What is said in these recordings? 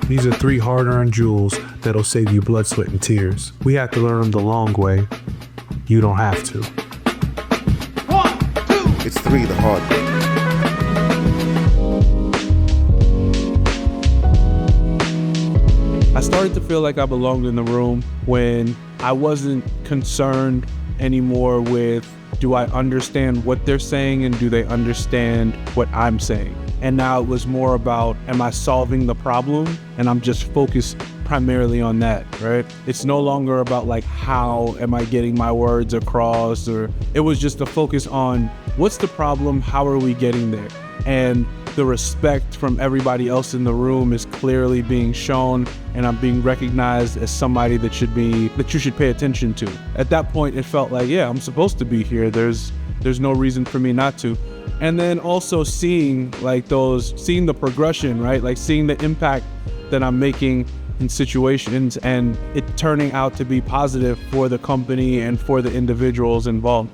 These are 3 hard-earned jewels that'll save you blood, sweat, and tears. We have to learn them the long way. You don't have to. 1, 2. It's 3 the hard way. I started to feel like I belonged in the room when I wasn't concerned anymore with, do I understand what they're saying and do they understand what I'm saying? And now it was more about, am I solving the problem? And I'm just focused primarily on that, right? It's no longer about like, how am I getting my words across? Or it was just a focus on, what's the problem? How are we getting there? And the respect from everybody else in the room is clearly being shown, and I'm being recognized as somebody that you should pay attention to. At that point, it felt like, yeah, I'm supposed to be here. There's no reason for me not to. And then also seeing the progression, right? Like seeing the impact that I'm making in situations and it turning out to be positive for the company and for the individuals involved.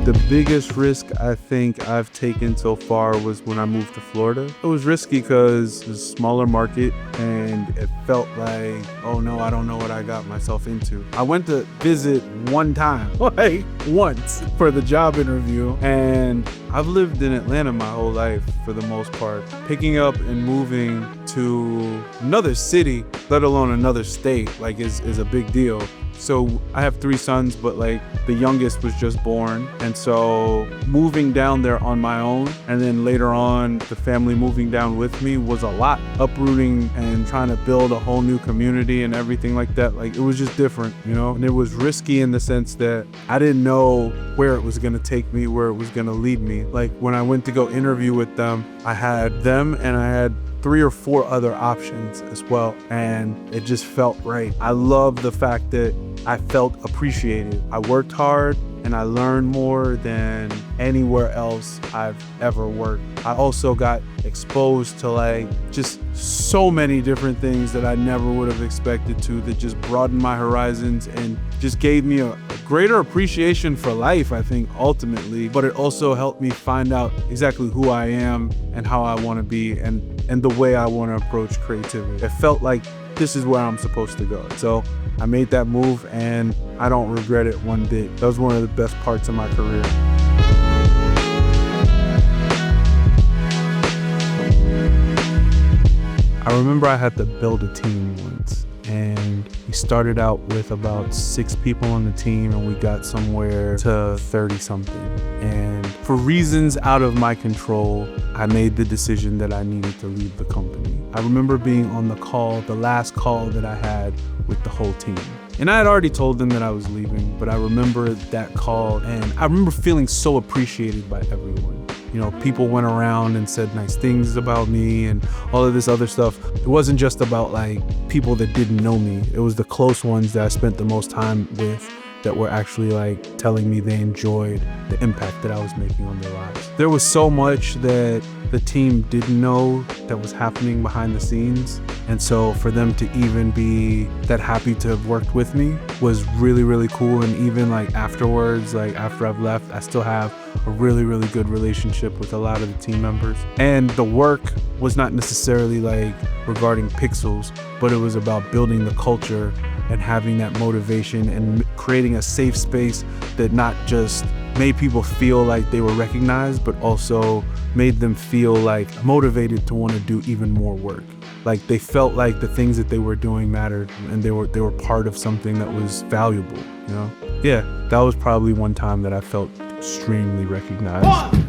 The biggest risk I think I've taken so far was when I moved to Florida. It was risky because it's a smaller market and it felt like, oh no, I don't know what I got myself into. I went to visit one time, like once, for the job interview, and I've lived in Atlanta my whole life for the most part. Picking up and moving to another city, let alone another state, like is a big deal. So I have 3 sons, but like the youngest was just born. And so moving down there on my own, and then later on the family moving down with me, was a lot. Uprooting and trying to build a whole new community and everything like that. Like it was just different, you know? And it was risky in the sense that I didn't know where it was gonna take me, where it was gonna lead me. Like when I went to go interview with them, I had them and I had 3 or 4 other options as well, and it just felt right. I love the fact that I felt appreciated. I worked hard and I learned more than anywhere else I've ever worked. I also got exposed to like just so many different things that I never would have expected to, that just broadened my horizons and just gave me a greater appreciation for life, I think, ultimately. But it also helped me find out exactly who I am and how I want to be and the way I want to approach creativity. It felt like this is where I'm supposed to go. So I made that move and I don't regret it one bit. That was one of the best parts of my career. I remember I had to build a team once, and we started out with about 6 people on the team and we got somewhere to 30 something. And for reasons out of my control, I made the decision that I needed to leave the company. I remember being on the call, the last call that I had with the whole team. And I had already told them that I was leaving, but I remember that call and I remember feeling so appreciated by everyone. You know, people went around and said nice things about me and all of this other stuff. It wasn't just about like people that didn't know me. It was the close ones that I spent the most time with that were actually like telling me they enjoyed the impact that I was making on their lives. There was so much that the team didn't know that was happening behind the scenes. And so for them to even be that happy to have worked with me was really, really cool. And even like afterwards, like after I've left, I still have a really, really good relationship with a lot of the team members. And the work was not necessarily like regarding pixels, but it was about building the culture and having that motivation and creating a safe space that not just made people feel like they were recognized, but also made them feel like motivated to want to do even more work. Like they felt like the things that they were doing mattered and they were part of something that was valuable, you know? Yeah, that was probably one time that I felt extremely recognized.